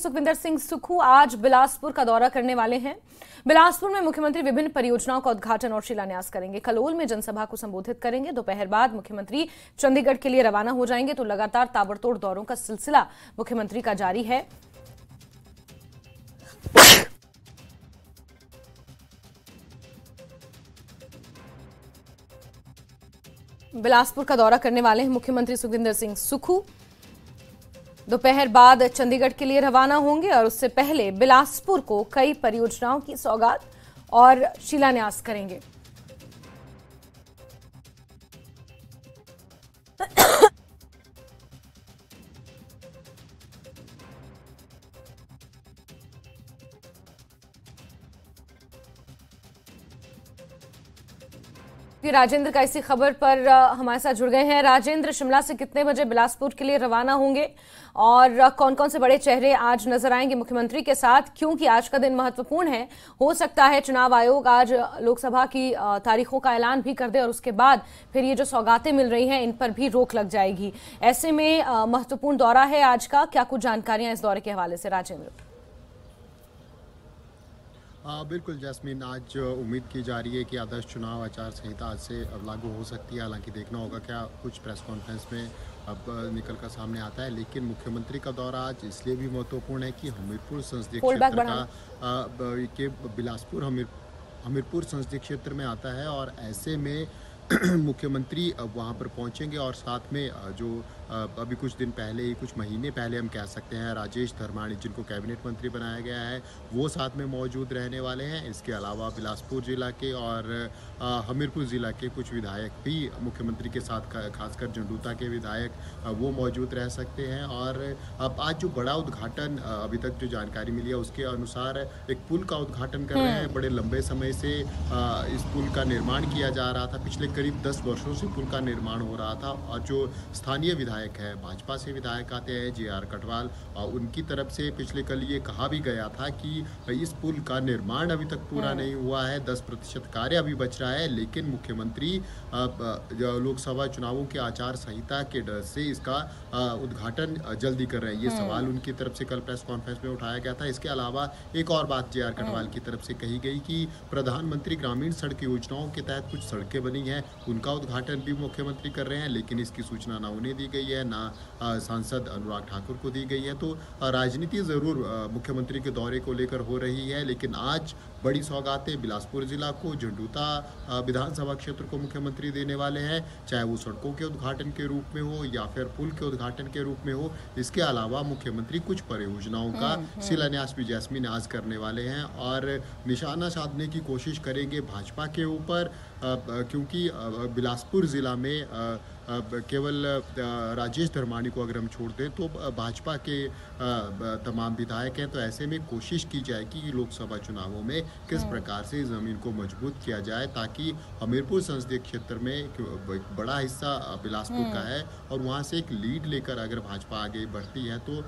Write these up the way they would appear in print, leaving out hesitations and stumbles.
सुखविंदर सिंह सुक्खू आज बिलासपुर का दौरा करने वाले हैं। बिलासपुर में मुख्यमंत्री विभिन्न परियोजनाओं का उद्घाटन और शिलान्यास करेंगे। कलोल में जनसभा को संबोधित करेंगे। दोपहर बाद मुख्यमंत्री चंडीगढ़ के लिए रवाना हो जाएंगे। तो लगातार ताबड़तोड़ दौरों का सिलसिला मुख्यमंत्री का जारी है। बिलासपुर का दौरा करने वाले हैं मुख्यमंत्री सुखविंदर सिंह सुक्खू। दोपहर बाद चंडीगढ़ के लिए रवाना होंगे और उससे पहले बिलासपुर को कई परियोजनाओं की सौगात और शिलान्यास करेंगे। राजेंद्र का इसी खबर पर हमारे साथ जुड़ गए हैं। राजेंद्र, शिमला से कितने बजे बिलासपुर के लिए रवाना होंगे और कौन कौन से बड़े चेहरे आज नजर आएंगे मुख्यमंत्री के साथ, क्योंकि आज का दिन महत्वपूर्ण है। हो सकता है चुनाव आयोग आज लोकसभा की तारीखों का ऐलान भी कर दे और उसके बाद फिर ये जो सौगातें मिल रही हैं इन पर भी रोक लग जाएगी। ऐसे में महत्वपूर्ण दौरा है आज का। क्या कुछ जानकारियां इस दौरे के हवाले से राजेंद्र? बिल्कुल जैस्मीन, आज उम्मीद की जा रही है कि आदर्श चुनाव आचार संहिता आज से लागू हो सकती है। हालांकि देखना होगा क्या कुछ प्रेस कॉन्फ्रेंस में अब निकल कर सामने आता है। लेकिन मुख्यमंत्री का दौरा आज इसलिए भी महत्वपूर्ण है कि हमीरपुर संसदीय क्षेत्र के बिलासपुर हमीरपुर संसदीय क्षेत्र में आता है और ऐसे में मुख्यमंत्री वहाँ पर पहुँचेंगे और साथ में जो अभी कुछ दिन पहले ही, कुछ महीने पहले हम कह सकते हैं, राजेश धर्माणी जिनको कैबिनेट मंत्री बनाया गया है वो साथ में मौजूद रहने वाले हैं। इसके अलावा बिलासपुर जिला के और हमीरपुर ज़िला के कुछ विधायक भी मुख्यमंत्री के साथ, खासकर झंडूता के विधायक वो मौजूद रह सकते हैं। और अब आज जो बड़ा उद्घाटन अभी तक जो जानकारी मिली है उसके अनुसार एक पुल का उद्घाटन कर रहे हैं। बड़े लंबे समय से इस पुल का निर्माण किया जा रहा था। पिछले करीब 10 वर्षों से पुल का निर्माण हो रहा था और जो स्थानीय विधायक है, भाजपा से विधायक आते हैं JR कटवाल, और उनकी तरफ से पिछले कल ये कहा भी गया था कि इस पुल का निर्माण अभी तक पूरा नहीं हुआ है, 10% कार्य अभी बच रहा है। लेकिन मुख्यमंत्री लोकसभा चुनावों के आचार संहिता के डर से इसका उद्घाटन जल्दी कर रहे हैं। ये सवाल उनकी तरफ से कल प्रेस कॉन्फ्रेंस में उठाया गया था। इसके अलावा एक और बात JR कटवाल की तरफ से कही गई कि प्रधानमंत्री ग्रामीण सड़क योजनाओं के तहत कुछ सड़कें बनी हैं, उनका उद्घाटन भी मुख्यमंत्री कर रहे हैं। लेकिन इसकी सूचना ना उन्हें दी गई है, ना सांसद अनुराग ठाकुर को दी गई है। तो राजनीति जरूर मुख्यमंत्री के दौरे को लेकर हो रही है, लेकिन आज बड़ी सौगातें बिलासपुर जिला को, झंडूता विधानसभा क्षेत्र को मुख्यमंत्री देने वाले हैं, चाहे वो सड़कों के उद्घाटन के रूप में हो या फिर पुल के उद्घाटन के रूप में हो। इसके अलावा मुख्यमंत्री कुछ परियोजनाओं का शिलान्यास भी जैस्मीन आज करने वाले हैं और निशाना साधने की कोशिश करेंगे भाजपा के ऊपर, क्योंकि बिलासपुर जिला में केवल राजेश धर्माणी को अगर हम छोड़ दें तो भाजपा के तमाम विधायक हैं। तो ऐसे में कोशिश की जाएगी कि लोकसभा चुनावों में किस प्रकार से ज़मीन को मजबूत किया जाए, ताकि हमीरपुर संसदीय क्षेत्र में एक बड़ा हिस्सा बिलासपुर का है और वहाँ से एक लीड लेकर अगर भाजपा आगे बढ़ती है तो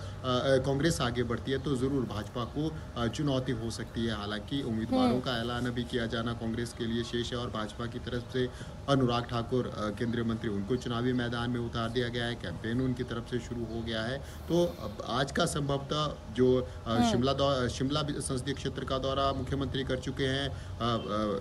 कांग्रेस आगे बढ़ती है तो ज़रूर भाजपा को चुनौती हो सकती है। हालांकि उम्मीदवारों का ऐलान अभी किया जाना कांग्रेस के लिए शेष है और भाजपा की तरफ से अनुराग ठाकुर केंद्रीय मंत्री, उनको चुनावी मैदान में उतार दिया गया है। कैंपेन उनकी तरफ से शुरू हो गया है। तो आज का संभवतः जो शिमला संसदीय क्षेत्र का दौरा मुख्यमंत्री कर चुके हैं,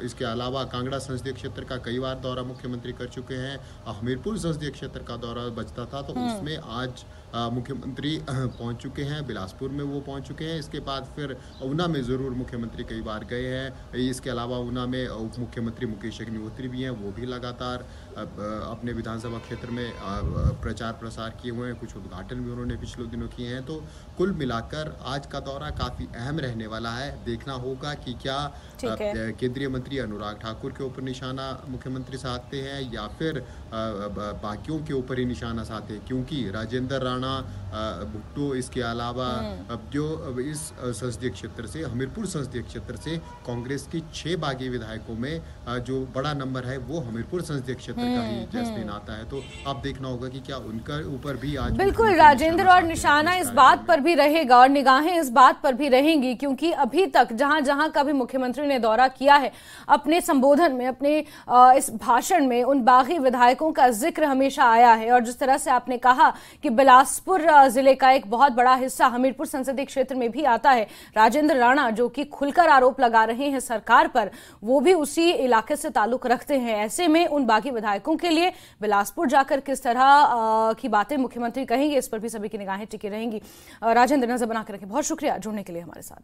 इसके अलावा कांगड़ा संसदीय क्षेत्र का कई बार दौरा मुख्यमंत्री कर चुके हैं। हमीरपुर संसदीय क्षेत्र का दौरा बचता था तो उसमें आज मुख्यमंत्री पहुंच चुके हैं। बिलासपुर में वो पहुंच चुके हैं। इसके बाद फिर ऊना में ज़रूर मुख्यमंत्री कई बार गए हैं। इसके अलावा ऊना में उप मुख्यमंत्री मुकेश अग्निहोत्री भी हैं, वो भी लगातार अपने विधानसभा क्षेत्र में प्रचार प्रसार किए हुए हैं। कुछ उद्घाटन भी उन्होंने पिछले दिनों किए हैं। तो कुल मिलाकर आज का दौरा काफ़ी अहम रहने वाला है। देखना होगा कि क्या केंद्रीय मंत्री अनुराग ठाकुर के ऊपर निशाना मुख्यमंत्री साधते हैं या फिर बाकियों के ऊपर ही निशाना साधते हैं, क्योंकि राजेंद्र राणा, भुट्टो, इसके अलावा अब जो इस संसदीय क्षेत्र से, हमीरपुर संसदीय क्षेत्र से कांग्रेस की 6 बागी विधायकों में जो बड़ा नंबर है वो हमीरपुर संसदीय क्षेत्र का ही जैस्मीन आता है। तो अब देखना होगा कि क्या उनका ऊपर भी आज बिल्कुल राजेंद्र, और निशाना इस बात पर भी रहेगा और निगाहें इस बात पर भी रहेंगी, क्योंकि अभी तक जहां जहां का भी मुख्यमंत्री ने दौरा किया है, अपने संबोधन में, अपने इस भाषण में उन बागी विधायकों का जिक्र हमेशा आया है। और जिस तरह से आपने कहा कि बिलासपुर जिले का एक बहुत बड़ा हिस्सा हमीरपुर संसदीय क्षेत्र में भी आता है। राजेंद्र राणा जो कि खुलकर आरोप लगा रहे हैं सरकार पर, वो भी उसी इलाके से ताल्लुक रखते हैं। ऐसे में उन बागी विधायकों के लिए बिलासपुर जाकर किस तरह की बातें मुख्यमंत्री कहेंगे, इस पर भी सभी की निगाहें टिकी रहेंगी। राजेंद्र, नजर बना कर रखें। बहुत शुक्रिया जुड़ने के लिए हमारे साथ।